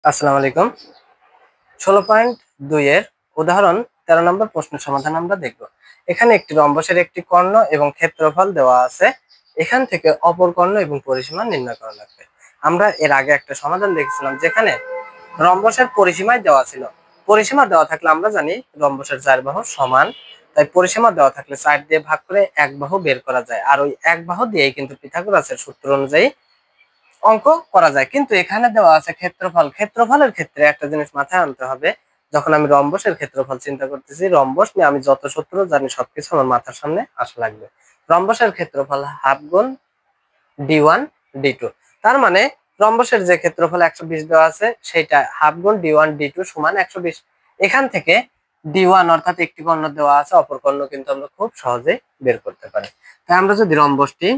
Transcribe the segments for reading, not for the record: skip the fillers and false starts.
আসসালামু আলাইকুম। 16.2 এর উদাহরণ 13 নম্বর প্রশ্নের সমাধান আমরা দেখব। এখানে একটি রম্বসের একটি কর্ণ এবং ক্ষেত্রফল দেওয়া আছে। এখান থেকে অপর কর্ণ এবং পরিসীমা নির্ণয় করা লাগবে। আমরা এর আগে একটা সমাধান দেখেছিলাম যেখানে রম্বসের পরিসীমায় দেওয়া ছিল। পরিসীমা দেওয়া থাকলে আমরা জানি রম্বসের 4 বাহু সমান। তাই পরিসীমা দেওয়া থাকলে 4 দিয়ে ভাগ করে এক বাহু বের করা যায়। আর ওই এক বাহু দিয়েই কিন্তু পিথাগোরাসের সূত্র অনুযায়ী অঙ্ক করা যায়। কিন্তু এখানে দেওয়া আছে ক্ষেত্রফল। ক্ষেত্রফলের ক্ষেত্রে একটা জিনিস মাথায় আনতে হবে, যখন আমি রম্বসের ক্ষেত্রফল চিন্তা করতেছি, রম্বস নিয়ে আমি যত সূত্র জানি সবকিছু আমার মাথার সামনে আসা লাগবে। রম্বসের ক্ষেত্রফল হাফ গুণ d1 d2। তার মানে রম্বসের যে ক্ষেত্রফল 120 দেওয়া আছে সেটা হাফ গুণ d1 d2 সমান 120। এখান থেকে d1 অর্থাৎ একটি কর্ণ দেওয়া আছে, অপর কর্ণ কিন্তু আমরা খুব সহজে বের করতে পারি। তাই আমরা যদি রম্বসটি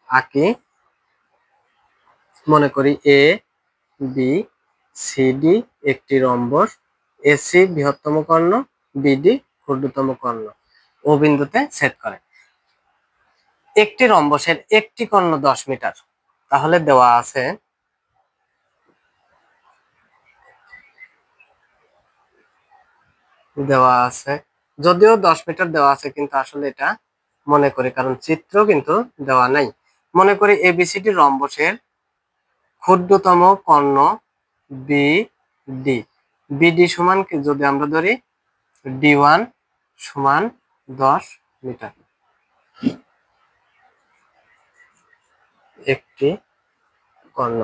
আঁকি, মনে করি এ বি সি ডি একটি রম্বস, এসি বৃহত্তম কর্ণ, বিডি ক্ষুদ্রতম কর্ণ, ও বিন্দুতে ছেদ করে। একটি রম্বসের একটি কর্ণ 10 মিটার, তাহলে দেওয়া আছে যদিও 10 মিটার দেওয়া আছে, কিন্তু আসলে এটা মনে করি, কারণ চিত্র কিন্তু দেওয়া নাই। মনে করি এবিসিডি রম্বসের ক্ষুদ্রতম কর্ণ বিডি। বিডি সমান যদি আমরা ধরি d1 সমান 10 মিটার, একটি কর্ণ,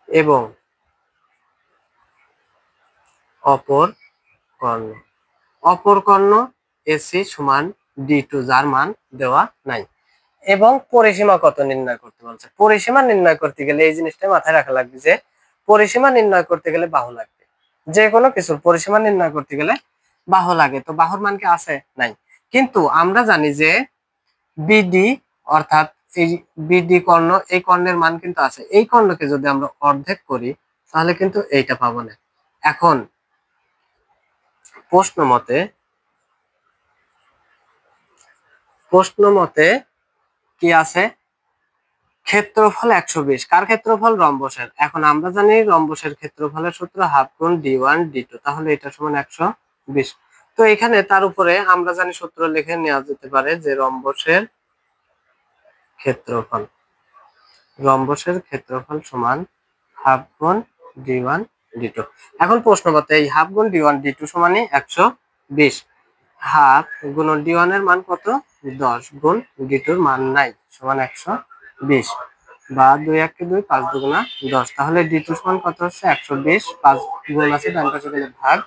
এবং অপর কর্ণ এসি সমান d2 যার মান দেওয়া নাই। এবং পরিসীমা কত নির্ণয় করতে বলছে। পরিসীমা নির্ণয় করতে গেলে এই জিনিসটা মাথায় রাখা লাগবে যে পরিসীমা নির্ণয় করতে গেলে বাহু লাগবে। যে কোনো কিছুর পরিসীমা নির্ণয় করতে গেলে বাহু লাগে। তো বাহুর মান কি আছে? নাই। কিন্তু আমরা জানি যে বিডি অর্থাৎ এই বিডি কর্ণ, এই কর্ণের মান কিন্তু আছে। এই কর্ণকে যদি আমরা অর্ধেক করি তাহলে কিন্তু এইটা পাবো না। এখন প্রশ্ন মতে কি আছে? ক্ষেত্রফল 120। কার ক্ষেত্রফল? রম্বসের। এখন আমরা জানি রম্বসের ক্ষেত্রফলের সূত্র হাফ গুণ d1 d2, তাহলে এটা সমান 120। তো এখানে তার উপরে আমরা জানি সূত্র লিখে নেওয়া যেতে পারে যে রম্বসের ক্ষেত্রফল সমান হাফ গুণ d1 d2। এখন প্রশ্ন মতে এই হাফ গুণ d1 d2 সমানই 120। হাফ গুণ d1 এর মান কত? 10 গুণ d2 এর মান নাই, সমান 120। বা 2 1 2, 5 দুগুণা 10। তাহলে d2 সমান কত হচ্ছে? 120। 5 গুণ আছে, ডান পাশে গেলে ভাগ।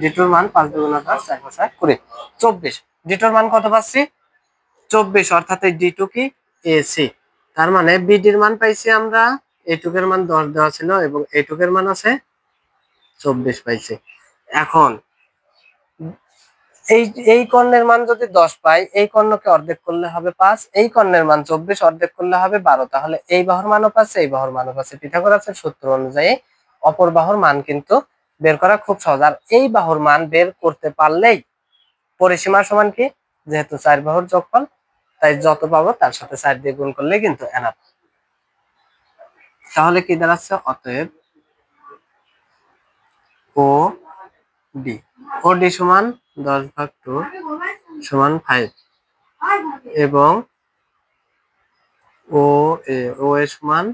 d2 এর মান 5 দুগুণা 10, 4 5 20, 24। d2 এর মান কত পাচ্ছি? 24। অর্থাৎ এই d2 কি? এসি। তার মানে বিডি এর মান পাইছি আমরা, এইটুকের মান 10 দেওয়া ছিল এবং এইটুকের মান আছে 24 পাইছি। এখন এই কর্ণের মান যদি 10 পাই, এই কর্ণকে অর্ধেক করলে হবে 5, এই কর্ণের মান 24 অর্ধেক করলে হবে 12। তাহলে এই বাহুর মানও পাচ্ছে, এই বাহুর মানও পাচ্ছে। পিথাগোরাসের সূত্র অনুযায়ী অপর বাহুর মান কিন্তু বের করা খুব সহজ। আর এই বাহুর মান বের করতে পারলেই পরিসীমা সমান কি? যেহেতু 4 বাহুর যোগফল, তাই যত পাবো তার সাথে 4 দিয়ে গুণ করলে কিন্তু এনাফ। তাহলে কি দাঁড়াচ্ছে? অতএব ও ডি সমান 10/2 সমান 5, এবং ও এ সমান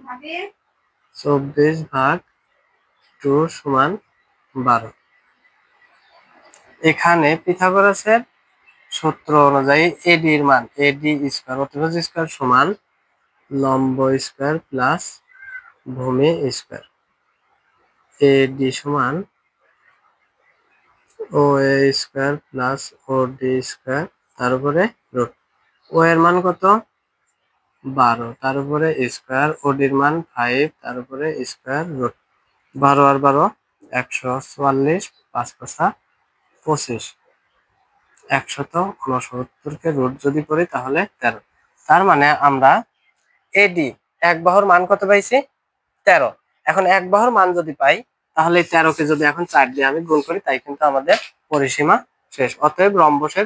24/2 সমান 12। এখানে পিথাগোরাসের সূত্র অনুযায়ী এডি এর মান এডি স্কয়ার অতিভুজ স্কয়ার সমান লম্ব স্কয়ার প্লাস ভূমি স্কয়ার। এডি সমান ও এ স্কয়ার প্লাস ও ডি স্কয়ার, তার উপরে রুট। ও এর মান কত? 12, তার উপরে স্কয়ার। ও ডির মান 5, তার উপরে স্কয়ার রুট। 12 আর 12 144, 5 5 25, 169 কে রুট যদি করি তাহলে 13। তার মানে আমরা এডি এক বাহুর মান কত পাইছি? 13। এখন এক বাহুর মান যদি পাই, তাহলে 13 কে যদি এখন 4 দিয়ে আমি গুণ করি, তাই কিন্তু আমাদের পরিসীমা শেষ। অতএব রম্বসের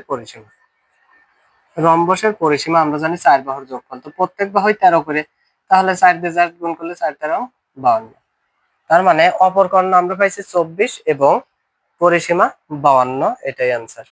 পরিসীমা আমরা জানি 4 বাহুর যোগফল। তো প্রত্যেক বাহুই 13 করে, তাহলে 4 দিয়ে 4 গুণ করলে 4 13 52। তার মানে অপর কর্ণ আমরা পাইছি 24 এবং পরিসীমা 52, এটাই অ্যান্সার।